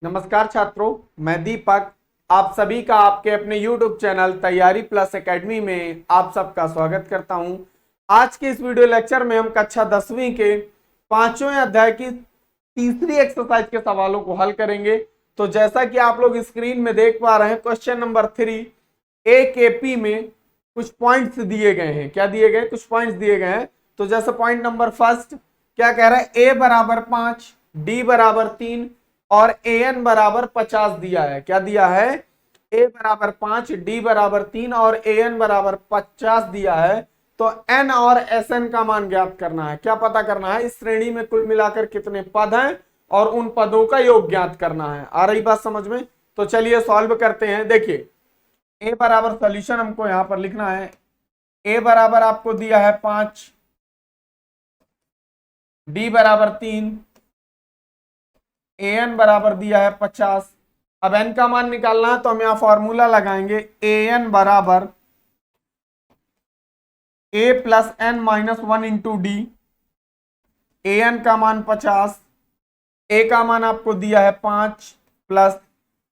नमस्कार छात्रों, मैं दीपक आप सभी का आपके अपने YouTube चैनल तैयारी प्लस एकेडमी में आप सबका स्वागत करता हूं। आज के इस वीडियो लेक्चर में हम कक्षा 10वीं के 5वें अध्याय की तीसरी एक्सरसाइज के सवालों को हल करेंगे। तो जैसा कि आप लोग स्क्रीन में देख पा रहे हैं, क्वेश्चन नंबर 3 AKP में कुछ पॉइंट्स दिए गए हैं। क्या दिए गए? कुछ पॉइंट्स दिए गए हैं। तो जैसे पॉइंट नंबर फर्स्ट क्या कह रहा है, a बराबर 5, d बराबर 3 और an बराबर 50 दिया है। क्या दिया है? a बराबर 5, d बराबर 3 और an बराबर 50 दिया है। तो n और sn का मान ज्ञात करना है। क्या पता करना है? इस श्रेणी में कुल मिलाकर कितने पद हैं और उन पदों का योग ज्ञात करना है। आ रही बात समझ में? तो चलिए सॉल्व करते हैं। देखिए, a बराबर सोल्यूशन हमको यहां पर लिखना है। a बराबर आपको दिया है 5, d बराबर 3, an बराबर दिया है 50। अब n का मान निकालना है तो हम यहां फॉर्मूला लगाएंगे। an बराबर a plus n minus 1 into D. an का मान 50, a का मान आपको दिया है 5 प्लस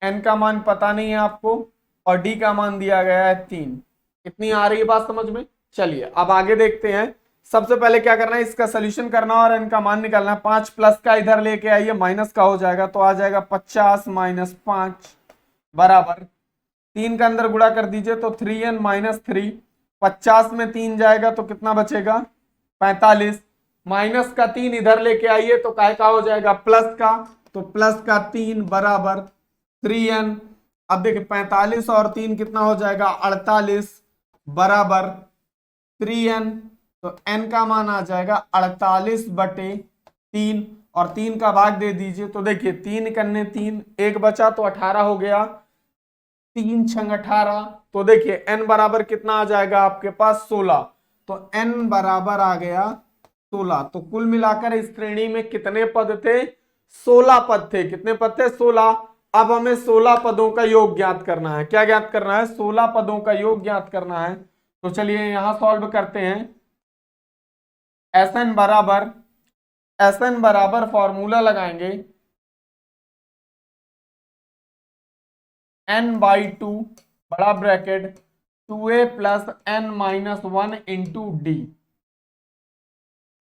n का मान पता नहीं है आपको और d का मान दिया गया है 3। इतनी आ रही है बात समझ में? चलिए अब आगे देखते हैं। सबसे पहले क्या करना है, इसका सोल्यूशन करना और n का मान निकालना है। 5 प्लस का इधर लेके आइए, माइनस का हो जाएगा तो आ जाएगा 50 माइनस 5 बराबर 3 का अंदर गुणा कर दीजिए तो 3n माइनस 3। 50 में 3 जाएगा तो कितना बचेगा? 45। माइनस का 3 इधर लेके आइए तो काय का हो जाएगा? प्लस का। तो प्लस का 3 बराबर 3n। अब देखिए 45 और 3 कितना हो जाएगा? 48 बराबर 3n। तो n का मान आ जाएगा 48 बटे 3 और 3 का भाग दे दीजिए। तो देखिए 3 कन्ने 3, एक बचा तो 18 हो गया। 3 छंग 18। तो देखिए n बराबर कितना आ जाएगा आपके पास? 16। तो n बराबर आ गया 16। तो कुल मिलाकर इस श्रेणी में कितने पद थे? 16 पद थे। कितने पद थे? 16। अब हमें 16 पदों का योग ज्ञात करना है। क्या ज्ञात करना है? 16 पदों का योग ज्ञात करना है। तो चलिए यहां सॉल्व करते हैं। एस एन बराबर फॉर्मूला लगाएंगे n/2 बड़ा bracket 2a plus n minus 1 into D.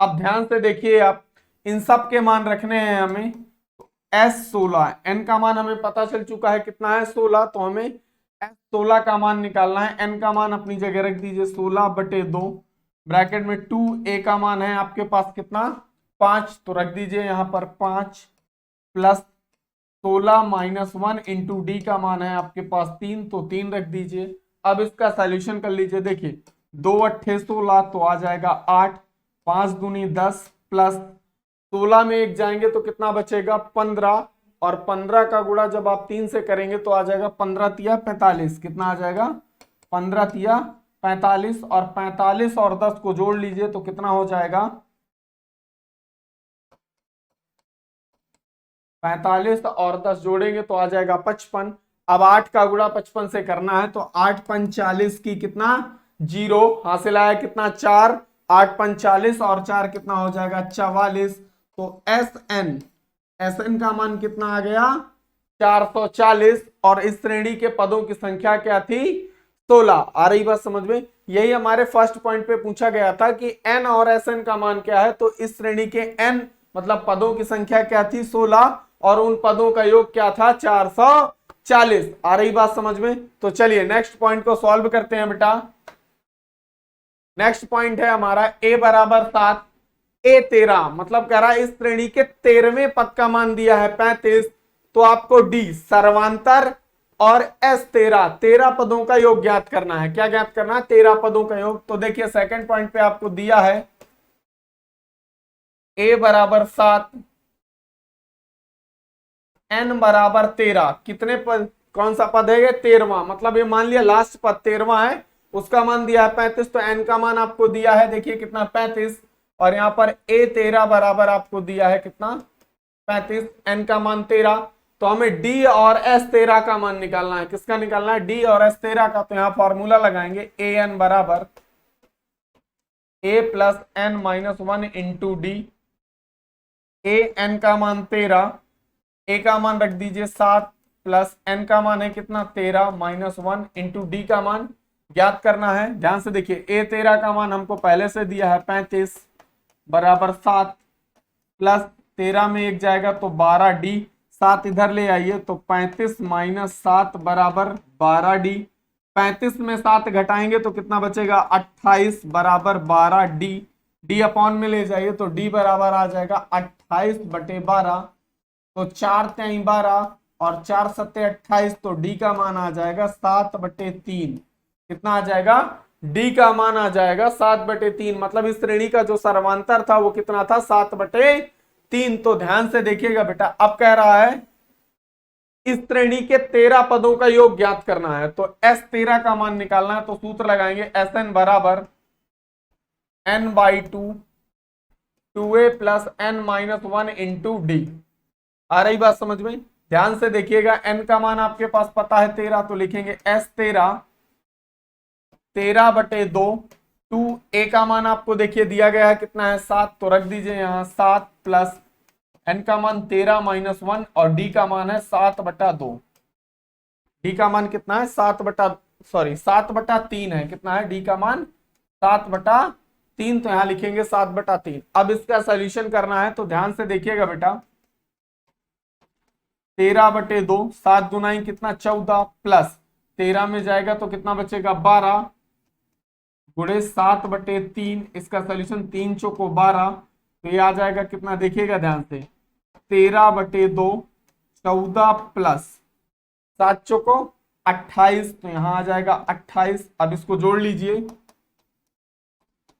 अब ध्यान से देखिए, आप इन सब के मान रखने हैं हमें। S16 n का मान हमें पता चल चुका है कितना है? 16। तो हमें S16 का मान निकालना है। n का मान अपनी जगह रख दीजिए 16 बटे 2 ब्रैकेट में 2a का मान है आपके पास कितना? 5। तो रख दीजिए यहां पर 5 प्लस 16 माइनस 1 इंटू डी का मान है आपके पास 3। तो 3 रख दीजिए। अब इसका सॉल्यूशन कर लीजिए। देखिए 2 अट्ठे 16 तो आ जाएगा 8, 5 दूनी 10 प्लस 16 में एक जाएंगे तो कितना बचेगा? 15 और 15 का गुणा जब आप 3 से करेंगे तो आ जाएगा 15 तिया 45। कितना आ जाएगा? 15 तिया 45 और 45 और 10 को जोड़ लीजिए तो कितना हो जाएगा? 45 और 10 जोड़ेंगे तो आ जाएगा 55। अब 8 का गुणा 55 से करना है तो 8 45 की कितना? 0 हासिल आया कितना? 4। 8 45 और 4 कितना हो जाएगा? 44। तो एस एन का मान कितना आ गया? 440। और इस श्रेणी के पदों की संख्या क्या थी? 16। आ रही बात समझ में? यही हमारे फर्स्ट पॉइंट पे पूछा गया था कि n और एस एन का मान क्या है। तो इस श्रेणी के n मतलब पदों की संख्या क्या थी? 16 और उन पदों का योग क्या था? 440। आ रही बात समझ में? तो चलिए नेक्स्ट पॉइंट को सॉल्व करते हैं बेटा। नेक्स्ट पॉइंट है हमारा a बराबर 7, a 13 मतलब कह रहा है इस श्रेणी के 13वें पद का मान दिया है 35। तो आपको d सर्वांतर और s 13 पदों का योग ज्ञात करना है। क्या ज्ञात करना है? 13 पदों का योग। तो देखिए सेकंड पॉइंट पे आपको दिया है a बराबर 7, n बराबर 13। कितने पद? कौन सा पद है ये? 13वां। मतलब ये मान लिया लास्ट पद 13वां है, उसका मान दिया है 35। तो n का मान आपको दिया है देखिए कितना? 35। और यहाँ पर a 13 बराबर आपको दिया है कितना? 35। n का मान 13। तो हमें d और s 13 का मान निकालना है। किसका निकालना है? d और s 13 का। तो यहाँ फॉर्मूला लगाएंगे an बराबर a plus n minus 1 into D. a n का मान 13, ए का मान रख दीजिए 7 प्लस एन का मान है कितना 13 माइनस 1 इंटू डी का मान ज्ञात करना है। ध्यान से देखिए ए 13 का मान हमको पहले से दिया है 35 बराबर 7 प्लस 13 में एक जाएगा तो 12 डी, 7 इधर ले आइए तो 35 माइनस 7 बराबर 12 डी, 35 में 7 घटाएंगे तो कितना बचेगा 28 बराबर 12 डी, डी अपॉन में ले जाइए तो डी बराबर आ जाएगा 28/12, तो 4 × 12 और 4 × 7 28, तो डी का मान आ जाएगा 7/3। कितना आ जाएगा डी का मान आ जाएगा 7/3, मतलब इस श्रेणी का जो सर्वांतर था वो कितना था 7/3। तो ध्यान से देखिएगा बेटा, अब कह रहा है इस श्रेणी के 13 पदों का योग ज्ञात करना है, तो S13 का मान निकालना है, तो सूत्र लगाएंगे Sn बराबर n/2 2a plus n-1 into D. आ रही बात समझ में? ध्यान से देखिएगा, n का मान आपके पास पता है 13, तो लिखेंगे S13 13/2, 2a का मान आपको देखिए दिया गया है कितना है 7, तो रख दीजिए यहाँ 7 प्लस n का मान 13 माइनस 1 और d का मान है 7/2। d का मान कितना है 7/3 है, कितना है d का मान 7/3, तो यहाँ लिखेंगे 7/3। अब इसका सोल्यूशन करना है, तो ध्यान से देखिएगा बेटा, 13/2 7 दूनाई कितना 14 प्लस 13 में जाएगा तो कितना बचेगा 12 गुणे 7/3, इसका सोल्यूशन 3 चौको 12, तो ये आ जाएगा कितना देखिएगा ध्यान से 13/2 14 प्लस 7 चौको 28, तो यहाँ आ जाएगा 28। अब इसको जोड़ लीजिए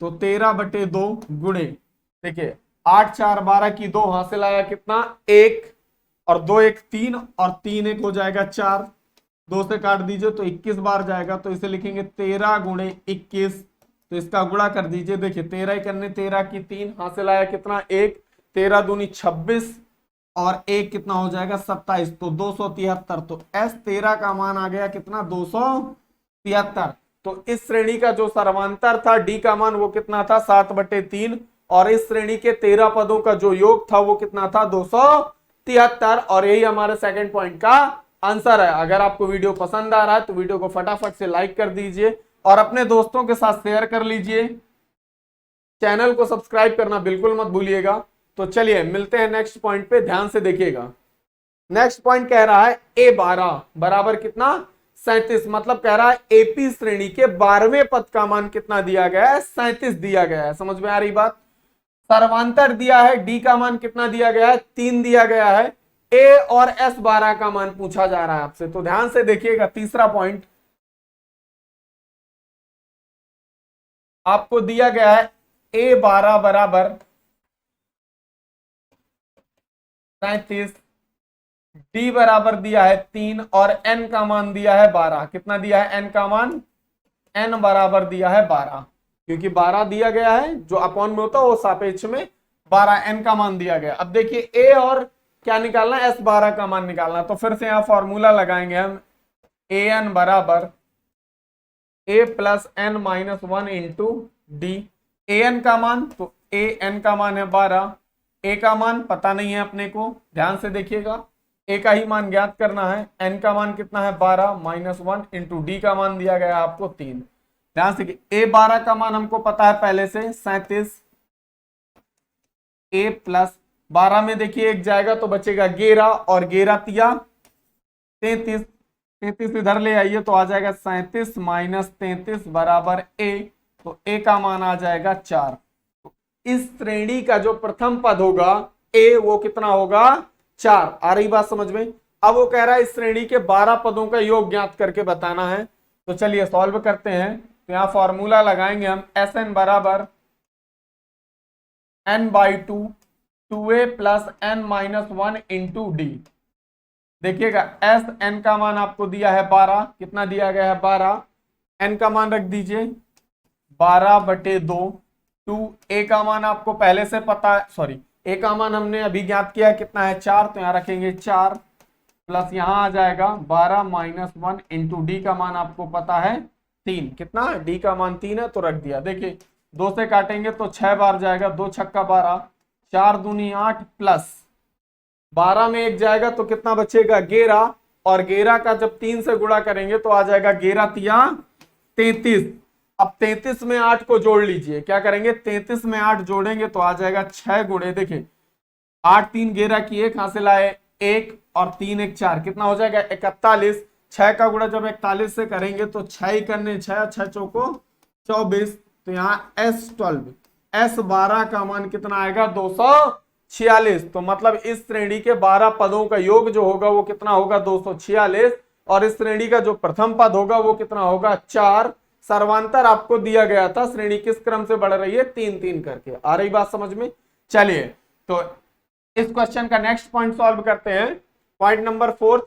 तो 13/2 गुणे देखिए 8 4 12 की 2 हासिल आया कितना 1 और 2 1 3 और 3 1 हो जाएगा 4, 2 से काट दीजिए तो 21 बार जाएगा, तो इसे लिखेंगे 13 गुणे 21, तो इसका गुणा कर दीजिए। देखिए 13 1 13 की 3 हासिल आया कितना 1, 13 दूनी 26 और 1 कितना हो जाएगा 27, तो 273। तो S13 का मान आ गया कितना 273। तो इस श्रेणी का जो सर्वांतर था D का मान वो कितना था 7/3 और इस श्रेणी के 13 पदों का जो योग था वो कितना था 273, और यही हमारे सेकंड पॉइंट का आंसर है। अगर आपको वीडियो पसंद आ रहा है तो वीडियो को फटाफट से लाइक कर दीजिए और अपने दोस्तों के साथ शेयर कर लीजिए, चैनल को सब्सक्राइब करना बिल्कुल मत भूलिएगा। तो चलिए मिलते हैं नेक्स्ट पॉइंट पे, ध्यान से देखिएगा। नेक्स्ट पॉइंट कह रहा है A12 बराबर कितना 37, मतलब कह रहा है एपी श्रेणी के 12वें पद का मान कितना दिया गया है 37 दिया गया है। समझ में आ रही बात? सर्वांतर दिया है, डी का मान कितना दिया गया है 3 दिया गया है, ए और S12 का मान पूछा जा रहा है आपसे। तो ध्यान से देखिएगा, तीसरा पॉइंट आपको दिया गया है A12 बराबर 37, डी बराबर दिया है 3 और एन का मान दिया है 12। कितना दिया है एन का मान? एन बराबर दिया है 12, क्योंकि 12 दिया गया है, जो अपॉन में होता है वो सापेक्ष में 12 एन का मान दिया गया। अब देखिए ए और क्या निकालना है S12 का मान निकालना, तो फिर से यहाँ फॉर्मूला लगाएंगे हम ए एन बराबर A plus N minus 1 into D. A N का मान, तो ए एन का मान है 12, ए का मान पता नहीं है अपने को, ध्यान से देखिएगा, ए का ही मान ज्ञात करना है, एन का मान कितना है 12 माइनस 1 इंटू डी का मान दिया गया है आपको 3। ध्यान से A12 का मान हमको पता है पहले से 37, ए प्लस 12 में देखिए एक जाएगा तो बचेगा 11 और 11 तिया 33, 33 इधर ले आइए तो आ जाएगा 37 माइनस 33 बराबर ए, तो ए का मान आ जाएगा 4। तो इस श्रेणी का जो प्रथम पद होगा ए वो कितना होगा 4। आ रही बात समझ में? अब वो कह रहा है इस श्रेणी के 12 पदों का योग ज्ञात करके बताना है, तो चलिए सॉल्व करते हैं। तो यहाँ फॉर्मूला लगाएंगे हम Sn बराबर n/2 2a plus n minus 1 into D. देखिएगा Sn का मान आपको दिया है 12, कितना दिया गया है 12, n का मान रख दीजिए 12/2, 2a का मान आपको पहले से पता है, सॉरी ए का मान हमने अभी ज्ञात किया कितना है 4, तो यहाँ रखेंगे 4 प्लस यहाँ आ जाएगा 12 माइनस 1 इंटू डी का मान आपको पता है 3। कितना? डी का मान 3 है, तो रख दिया। देखिए 2 से काटेंगे तो 6 बार जाएगा, 2 छक्का 12, 4 दूनी 8 प्लस 12 में 1 जाएगा तो कितना बचेगा 11, और 11 का जब 3 से गुणा करेंगे तो आ जाएगा 11 तिया 33। अब 33 में 8 को जोड़ लीजिए, क्या करेंगे 33 में 8 जोड़ेंगे तो आ जाएगा 6 गुणे, देखिए 8 3 11 की 1 कहां से लाए 1, और 3 1 4 कितना हो जाएगा 41। 6 का गुणा जब 41 से करेंगे तो 6 ही करने 6 6 चौको 24, तो यहाँ S12 का मान कितना आएगा 246। तो मतलब इस श्रेणी के 12 पदों का योग जो होगा वो कितना होगा 246, और इस श्रेणी का जो प्रथम पद होगा वो कितना होगा 4। सर्वांतर आपको दिया गया था, श्रेणी किस क्रम से बढ़ रही है 3 3 करके। आ रही बात समझ में? चलिए तो इस क्वेश्चन का नेक्स्ट पॉइंट सॉल्व करते हैं। पॉइंट नंबर 4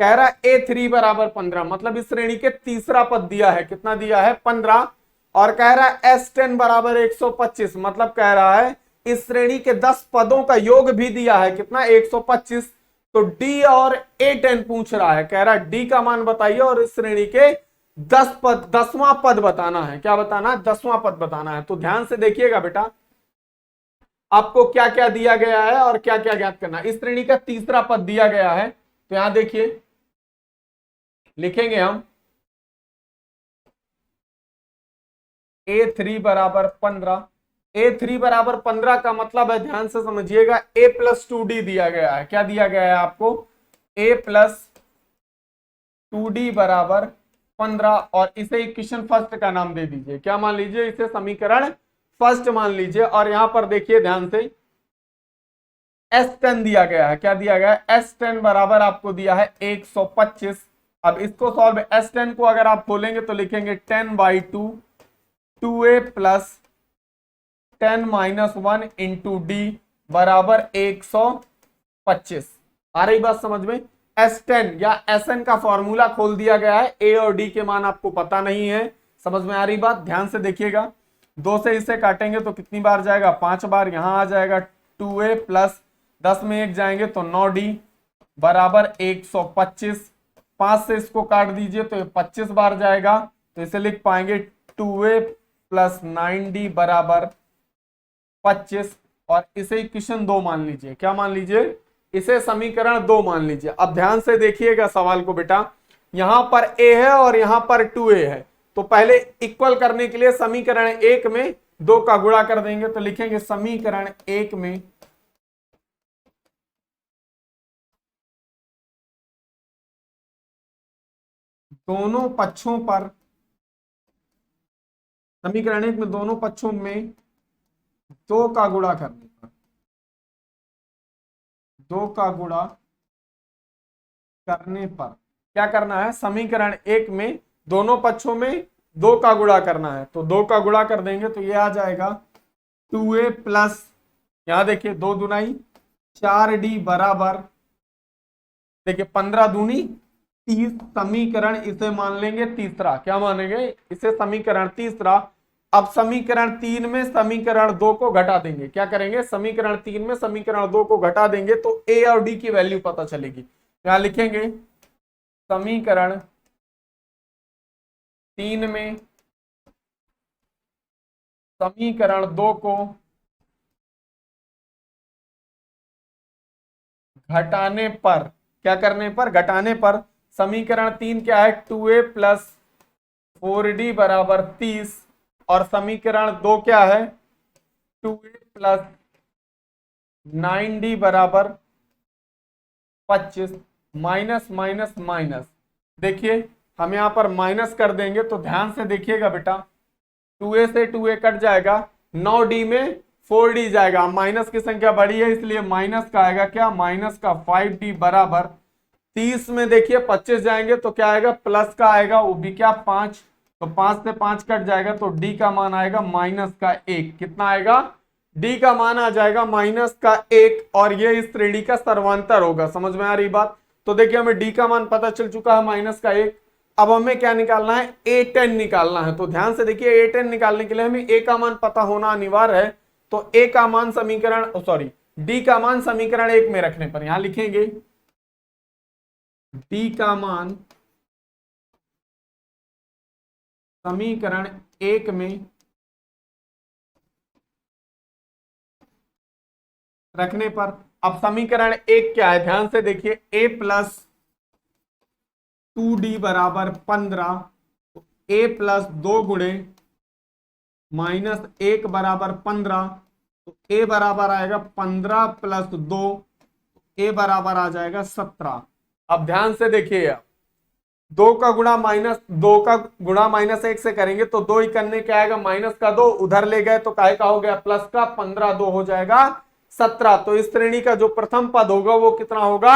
कह रहा है A3 बराबर 15, मतलब इस श्रेणी के तीसरा पद दिया है, कितना दिया है 15, और कह रहा है S10 बराबर 125, मतलब कह रहा है इस श्रेणी के 10 पदों का योग भी दिया है, कितना 125। तो D और A10 पूछ रहा है, कह रहा है D का मान बताइए और इस श्रेणी के 10 पद, 10वां पद बताना है। क्या बताना है 10वां पद बताना है। तो ध्यान से देखिएगा बेटा, आपको क्या क्या दिया गया है और क्या क्या ज्ञात करना है। इस श्रेणी का तीसरा पद दिया गया है, तो यहां देखिए लिखेंगे हम A3 बराबर 15। A3 बराबर 15 का मतलब है, ध्यान से समझिएगा, A प्लस 2D दिया गया है। क्या दिया गया है आपको A प्लस 2D बराबर 15, और इसे इक्वेशन फर्स्ट का नाम दे दीजिए। क्या मान लीजिए, इसे समीकरण फर्स्ट मान लीजिए। और यहां पर देखिए ध्यान से S10 दिया गया है। क्या दिया गया है S10 बराबर आपको दिया है 125। अब इसको सॉल्व, S10 को अगर आप खोलेंगे तो लिखेंगे 10/2 2A plus 10 minus 1 into D बराबर 125। आ रही बात समझ में? S10 या SN का फॉर्मूला खोल दिया गया है, A और D के मान आपको पता नहीं है। समझ में आ रही बात? ध्यान से देखिएगा, 2 से इसे काटेंगे तो कितनी बार जाएगा 5 बार, यहां आ जाएगा 2A प्लस 10 में 1 जाएंगे तो 9D बराबर 125। 5 से इसको काट दीजिए तो ये 25 बार जाएगा, तो इसे लिख पाएंगे 2A प्लस 9D बराबर 25, और इसे इक्वेशन 2 मान लीजिए। क्या मान लीजिए? इसे समीकरण 2 मान लीजिए। अब ध्यान से देखिएगा सवाल को बेटा, यहां पर A है और यहां पर 2A है, तो पहले इक्वल करने के लिए समीकरण 1 में 2 का गुणा कर देंगे, तो लिखेंगे समीकरण 1 में दोनों पक्षों पर, समीकरण 1 में दोनों पक्षों में 2 का गुणा करने पर, 2 का गुणा करने पर क्या करना है, समीकरण 1 में दोनों पक्षों में 2 का गुणा करना है। तो 2 का गुणा कर देंगे तो ये आ जाएगा 2A प्लस, यहां देखिए 2 दुनाई 4D बराबर, देखिए 15 दूनी 30, समीकरण इसे मान लेंगे तीसरा। क्या मानेंगे? इसे समीकरण तीसरा। अब समीकरण 3 में समीकरण 2 को घटा देंगे। क्या करेंगे? समीकरण 3 में समीकरण 2 को घटा देंगे तो A और D की वैल्यू पता चलेगी। यहां लिखेंगे समीकरण 3 में समीकरण 2 को घटाने पर, क्या करने पर? घटाने पर। समीकरण 3 क्या है 2A प्लस 4D बराबर 30, और समीकरण 2 क्या है 2A प्लस 9D बराबर 25। माइनस माइनस माइनस, देखिए हम यहां पर माइनस कर देंगे तो ध्यान से देखिएगा बेटा, 2A से 2A कट जाएगा, 9D में 4D जाएगा, माइनस की संख्या बड़ी है इसलिए माइनस का आएगा क्या, माइनस का 5D बराबर 30 में देखिए 25 जाएंगे तो क्या आएगा, प्लस का आएगा, वो भी क्या 5, तो 5 से 5 कट जाएगा तो D का मान आएगा माइनस का 1। कितना आएगा? D का मान आ जाएगा माइनस का 1, और ये इस श्रेणी का सर्वांतर होगा। समझ में आ रही बात? तो देखिए हमें D का मान पता चल चुका है माइनस का 1। अब हमें क्या निकालना है, A10 निकालना है। तो ध्यान से देखिए A10 निकालने के लिए हमें A का मान पता होना अनिवार्य है। तो A का मान समीकरण सॉरी D का मान समीकरण 1 में रखने पर यहां लिखेंगे D का मान समीकरण 1 में रखने पर अब समीकरण एक क्या है, ध्यान से देखिए, a प्लस 2d बराबर 15, तो a प्लस 2 गुणे माइनस 1 बराबर 15, तो a बराबर आएगा 15 प्लस 2, a बराबर आ जाएगा 17। अब ध्यान से देखिए, आप 2 का गुणा माइनस 1 से करेंगे तो 2 ही करने क्या आएगा, माइनस का 2 उधर ले गए तो काहे का हो गया, प्लस का, 15 2 हो जाएगा 17। तो इस श्रेणी का जो प्रथम पद होगा वो कितना होगा,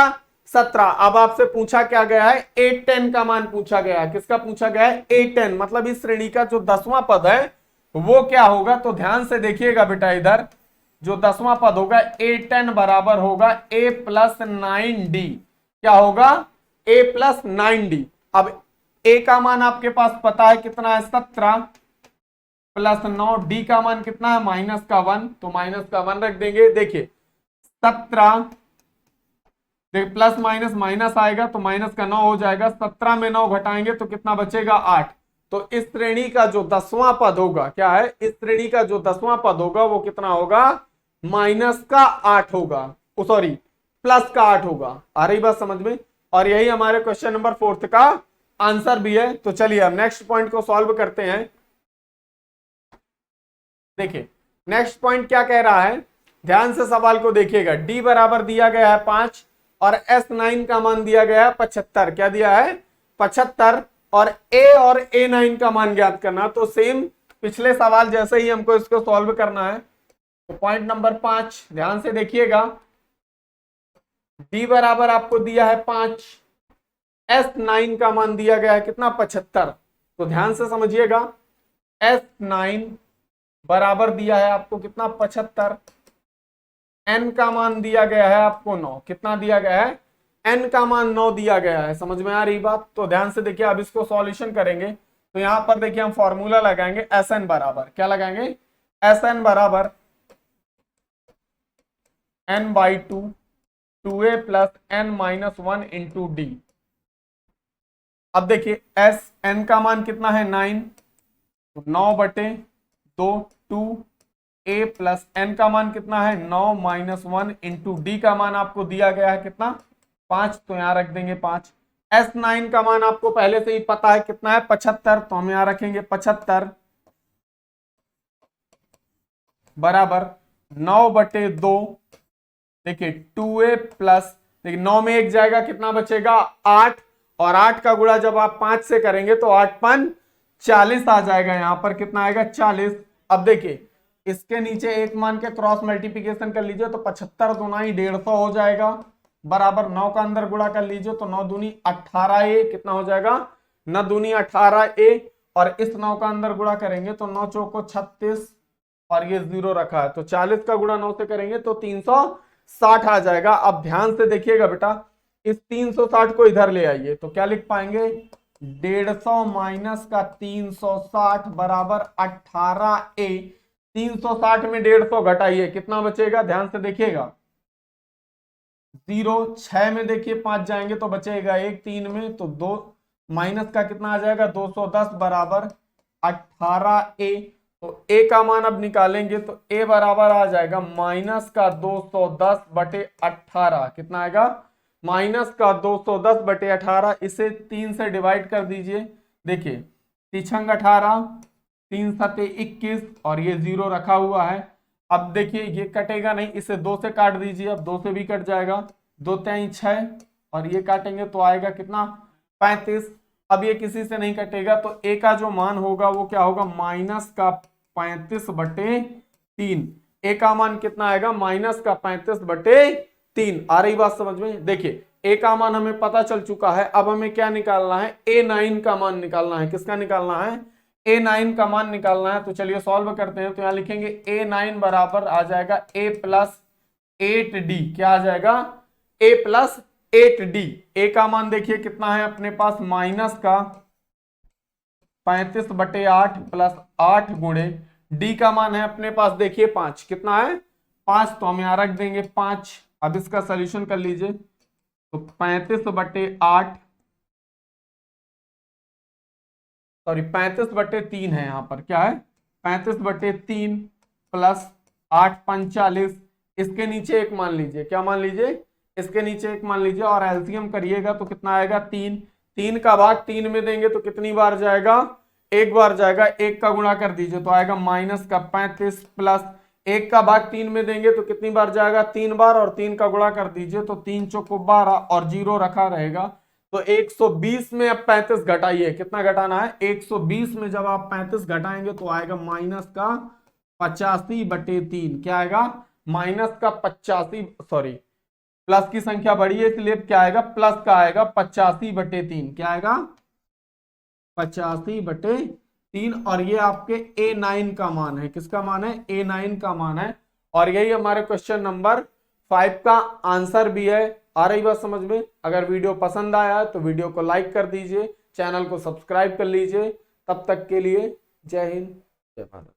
17। अब आपसे पूछा क्या गया है, A10 का मान पूछा गया है। किसका पूछा गया है, A10, मतलब इस श्रेणी का जो 10वां पद है वो क्या होगा। तो ध्यान से देखिएगा बेटा, इधर जो 10वां पद होगा A10 बराबर होगा a प्लस 9d। क्या होगा, a प्लस 9d। अब a का मान आपके पास पता है कितना है, 17 प्लस 9, d का मान कितना है, माइनस का 1, तो माइनस का 1 रख देंगे। देखिए 17, देख प्लस माइनस माइनस आएगा तो माइनस का 9 हो जाएगा, 17 में 9 घटाएंगे तो कितना बचेगा, 8। तो इस श्रेणी का जो 10वां पद होगा, क्या है, इस श्रेणी का जो 10वां पद होगा वो कितना होगा, माइनस का 8 होगा, सॉरी प्लस का 8 होगा। आ रही बात समझ में। और यही हमारे क्वेश्चन नंबर 4 का आंसर भी है। तो चलिए अब नेक्स्ट पॉइंट को सॉल्व करते हैं। देखिए नेक्स्ट पॉइंट क्या कह रहा है, ध्यान से सवाल को देखिएगा। d बराबर दिया गया है 5 और S9 का मान दिया गया है 75। क्या दिया है, 75, और A9 का मान ज्ञात करना। तो सेम पिछले सवाल जैसे ही हमको इसको सॉल्व करना है। तो पॉइंट नंबर 5 ध्यान से देखिएगा, d बराबर आपको दिया है 5, S9 का मान दिया गया है कितना, 75। तो ध्यान से समझिएगा, S9 बराबर दिया है आपको कितना, 75, n का मान दिया गया है आपको 9। कितना दिया गया है, n का मान 9 दिया गया है। समझ में आ रही बात। तो ध्यान से देखिए, अब इसको सॉल्यूशन करेंगे तो यहां पर देखिए हम फॉर्मूला लगाएंगे, Sn बराबर क्या लगाएंगे, Sn बराबर n by 2, 2a plus n minus 1 into D. अब देखिए Sn का मान कितना है, 9, तो 9 बटे 2, 2a प्लस n का मान कितना है, 9 माइनस 1 इंटू डी का मान आपको दिया गया है कितना, 5, तो यहां रख देंगे 5। S9 का मान आपको पहले से ही पता है कितना है, 75, तो हम यहां रखेंगे 75 बराबर 9 बटे 2। देखिए 2a प्लस, देखिए 9 में 1 जाएगा, कितना बचेगा, 8, और 8 का गुणा जब आप 5 से करेंगे तो 8 5 40 आ जाएगा। यहां पर कितना आएगा, 40। अब देखिए इसके नीचे एक मान के क्रॉस मल्टीप्लीकेशन कर लीजिए तो 75 दूना ही 150 हो जाएगा, बराबर 9 का अंदर गुणा कर लीजिए तो 9 दूनी 18a, कितना हो जाएगा, 9 दूनी 18a, और इस 9 का अंदर गुणा करेंगे तो 9 चौको 36, और ये 0 रखा है तो 40 का गुणा 9 से करेंगे तो 360 आ जाएगा। अब ध्यान से देखिएगा बेटा, इस 360 को इधर ले आइए तो क्या लिख पाएंगे, 150 माइनस का 360 बराबर 18a। 360 में 150 घटाइए, कितना बचेगा, ध्यान से देखिएगा, 0, 6 में देखिए 5 जाएंगे तो बचेगा 1, 3 में तो 2, माइनस का कितना आ जाएगा, 210 बराबर 18a। तो a का मान अब निकालेंगे तो a बराबर आ जाएगा माइनस का 210 बटे 18। कितना आएगा, माइनस का 210 बटे 18। इसे 3 से डिवाइड कर दीजिए। देखिए 3 18, 3 सते 21, और ये 0 रखा हुआ है। अब देखिए ये कटेगा नहीं, इसे 2 से काट दीजिए, अब 2 से भी कट जाएगा, 2 3 6, और ये काटेंगे तो आएगा कितना, 35। अब ये किसी से नहीं कटेगा तो a का जो मान होगा वो क्या होगा, माइनस का 35 बटे 3। a का मान कितना आएगा, माइनस का 35 बटे 3। आ रही बात समझ में। देखिए a का मान हमें पता चल चुका है, अब हमें क्या निकालना है, A9 का मान निकालना है। किसका निकालना है, A9 का मान निकालना है। तो चलिए सॉल्व करते हैं। तो यहां लिखेंगे A9 बराबर आ जाएगा a प्लस 8d। क्या आ जाएगा, a प्लस 8d। a का मान देखिए कितना है अपने पास, माइनस का 35 बटे 8 प्लस 8 गुणे d का मान है अपने पास देखिए 5। कितना है, 5, तो हम यहां रख देंगे 5। अब इसका सोल्यूशन कर लीजिए तो 35 बटे 8, सॉरी 35 बटे 3 है, यहां पर क्या है, 35 बटे 3 प्लस 8 45, इसके नीचे एक मान लीजिए, क्या मान लीजिए, इसके नीचे एक मान लीजिए, और एलसीएम करिएगा तो कितना आएगा 3। 3 का भाग 3 में देंगे तो कितनी बार जाएगा, एक बार जाएगा। एक का गुणा कर दीजिए तो आएगा माइनस का 35 प्लस 1 का भाग 3 में देंगे तो कितनी बार जाएगा, 3 बार, और 3 का गुणा कर दीजिए तो 3 चौको 12 और 0 रखा रहेगा। तो 120 में अब 35 घटाइए, कितना घटाना है, 120 में जब आप 35 घटाएंगे तो आएगा माइनस का 85/3। क्या आएगा, माइनस का 85, सॉरी प्लस की संख्या बड़ी है इसलिए क्या आएगा, प्लस का आएगा 85/3। क्या आएगा, 85/3। और ये आपके A9 का मान है, किसका मान है, A9 का मान है। और यही हमारे क्वेश्चन नंबर 5 का आंसर भी है। आ रही बात समझ में। अगर वीडियो पसंद आया तो वीडियो को लाइक कर दीजिए, चैनल को सब्सक्राइब कर लीजिए। तब तक के लिए जय हिंद, जय भारत।